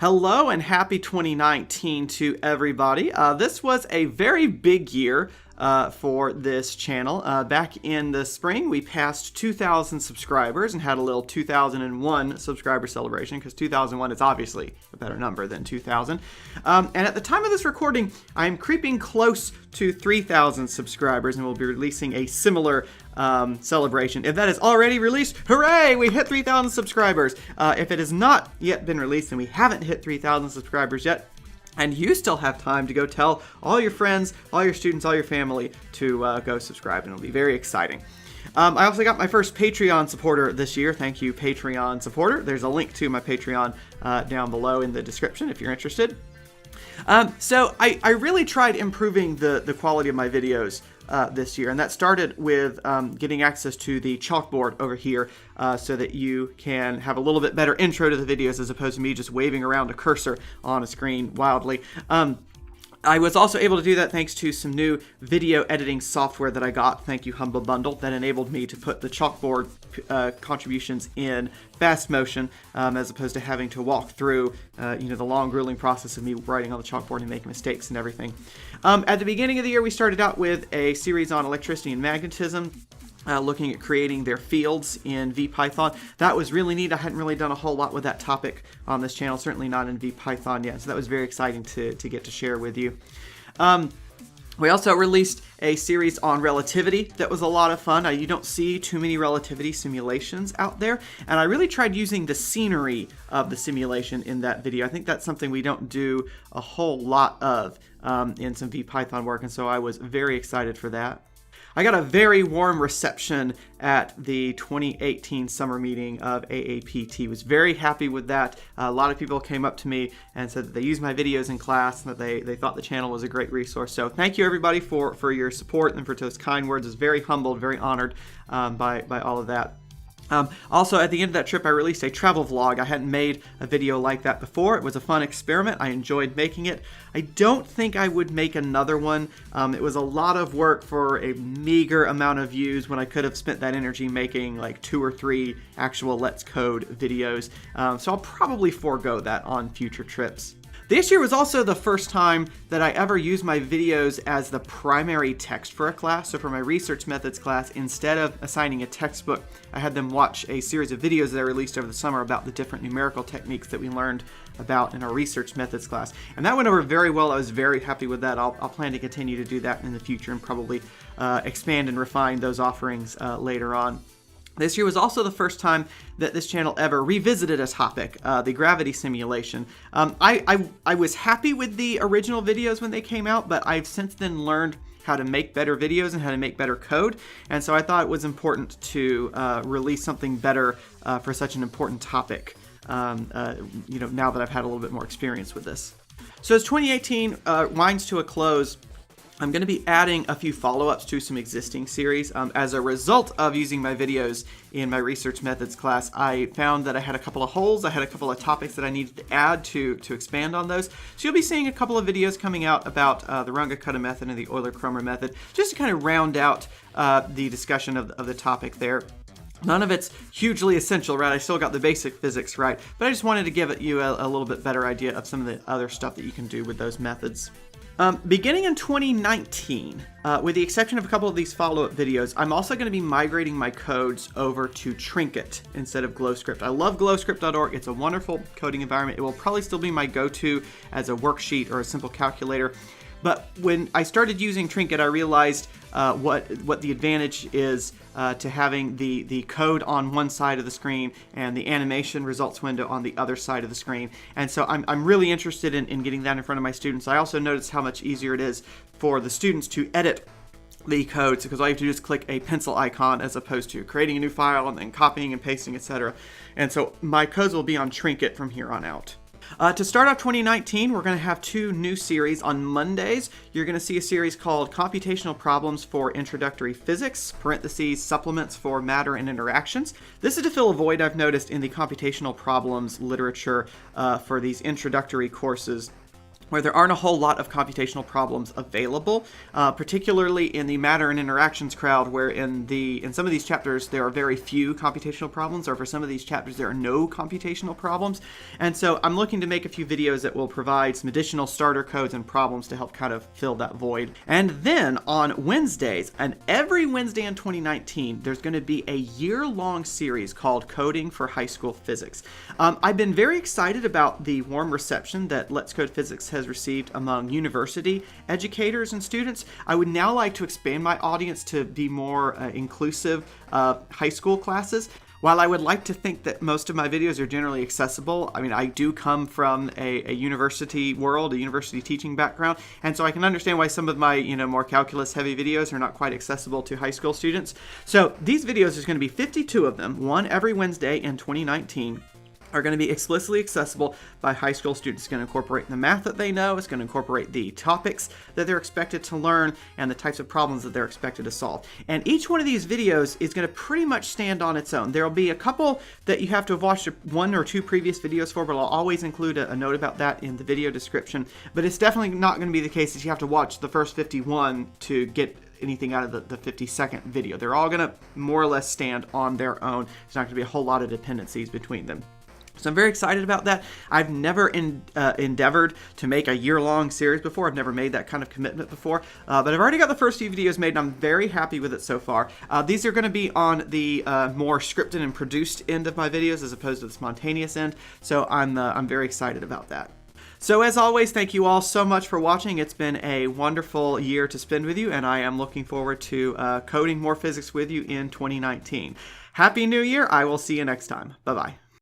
Hello and happy 2019 to everybody. This was a very big year for this channel. Back in the spring, we passed 2,000 subscribers and had a little 2001 subscriber celebration because 2001 is obviously a better number than 2000. And at the time of this recording, I'm creeping close to 3,000 subscribers and we'll be releasing a similar celebration. If that is already released, hooray, we hit 3,000 subscribers. If it has not yet been released and we haven't hit 3,000 subscribers yet, and you still have time to go tell all your friends, all your students, all your family to go subscribe, and it'll be very exciting. I also got my first Patreon supporter this year. Thank you, Patreon supporter. There's a link to my Patreon down below in the description if you're interested. So I really tried improving the quality of my videos this year, and that started with getting access to the chalkboard over here so that you can have a little bit better intro to the videos as opposed to me just waving around a cursor on a screen wildly. I was also able to do that thanks to some new video editing software that I got, thank you Humble Bundle, that enabled me to put the chalkboard contributions in fast motion as opposed to having to walk through the long grueling process of me writing on the chalkboard and making mistakes and everything. At the beginning of the year, we started out with a series on electricity and magnetism. Looking at creating their fields in VPython. That was really neat. I hadn't really done a whole lot with that topic on this channel, certainly not in VPython yet, so that was very exciting to get to share with you. We also released a series on relativity that was a lot of fun. You don't see too many relativity simulations out there, and I really tried using the scenery of the simulation in that video. I think that's something we don't do a whole lot of in some VPython work, and so I was very excited for that. I got a very warm reception at the 2018 summer meeting of AAPT. Was very happy with that. A lot of people came up to me and said that they used my videos in class and that they thought the channel was a great resource. So thank you everybody for your support and for those kind words. I was very humbled, very honored by all of that. Also, at the end of that trip, I released a travel vlog. I hadn't made a video like that before. It was a fun experiment. I enjoyed making it. I don't think I would make another one. It was a lot of work for a meager amount of views when I could have spent that energy making like 2 or 3 actual Let's Code videos. So I'll probably forego that on future trips. This year was also the first time that I ever used my videos as the primary text for a class. So for my research methods class, instead of assigning a textbook, I had them watch a series of videos that I released over the summer about the different numerical techniques that we learned about in our research methods class. And that went over very well. I was very happy with that. I'll plan to continue to do that in the future and probably expand and refine those offerings later on. This year was also the first time that this channel ever revisited a topic, the gravity simulation. I was happy with the original videos when they came out, but I've since then learned how to make better videos and how to make better code, and so I thought it was important to release something better for such an important topic, now that I've had a little bit more experience with this. So as 2018 winds to a close, I'm going to be adding a few follow-ups to some existing series. As a result of using my videos in my research methods class, I found that I had a couple of holes. I had a couple of topics that I needed to add to expand on those. So you'll be seeing a couple of videos coming out about the Runge-Kutta method and the Euler-Kromer method, just to kind of round out the discussion of the topic there. None of it's hugely essential, right? I still got the basic physics right, but I just wanted to give you a little bit better idea of some of the other stuff that you can do with those methods. Beginning in 2019, with the exception of a couple of these follow-up videos, I'm also going to be migrating my codes over to Trinket instead of GlowScript. I love glowscript.org. It's a wonderful coding environment. It will probably still be my go-to as a worksheet or a simple calculator. But when I started using Trinket, I realized what the advantage is to having the code on one side of the screen and the animation results window on the other side of the screen. And so I'm really interested in getting that in front of my students. I also noticed how much easier it is for the students to edit the codes, because all you have to do is click a pencil icon as opposed to creating a new file and then copying and pasting, etc. And so my codes will be on Trinket from here on out. To start off 2019, we're going to have 2 new series. On Mondays, you're going to see a series called Computational Problems for Introductory Physics, parentheses, Supplements for Matter and Interactions. This is to fill a void I've noticed in the computational problems literature for these introductory courses. where there aren't a whole lot of computational problems available, particularly in the matter and interactions crowd, where in some of these chapters there are very few computational problems, or for some of these chapters there are no computational problems. And so I'm looking to make a few videos that will provide some additional starter codes and problems to help kind of fill that void. And then on Wednesdays, and every Wednesday in 2019, there's going to be a year-long series called Coding for High School Physics. I've been very excited about the warm reception that Let's Code Physics has received among university educators and students. I would now like to expand my audience to be more inclusive of high school classes. While I would like to think that most of my videos are generally accessible, I mean, I do come from a university world, a university teaching background, and so I can understand why some of my, more calculus-heavy videos are not quite accessible to high school students. So these videos, there's going to be 52 of them, one every Wednesday in 2019. Are going to be explicitly accessible by high school students. It's going to incorporate the math that they know, it's going to incorporate the topics that they're expected to learn, and the types of problems that they're expected to solve. And each one of these videos is going to pretty much stand on its own. There will be a couple that you have to have watched one or two previous videos for, but I'll always include a note about that in the video description. But it's definitely not going to be the case that you have to watch the first 51 to get anything out of the 52nd video. They're all going to more or less stand on their own. There's not going to be a whole lot of dependencies between them. So I'm very excited about that. I've never endeavored to make a year-long series before. I've never made that kind of commitment before. But I've already got the first few videos made, and I'm very happy with it so far. These are going to be on the more scripted and produced end of my videos as opposed to the spontaneous end. So I'm very excited about that. So as always, thank you all so much for watching. It's been a wonderful year to spend with you, and I am looking forward to coding more physics with you in 2019. Happy New Year. I will see you next time. Bye-bye.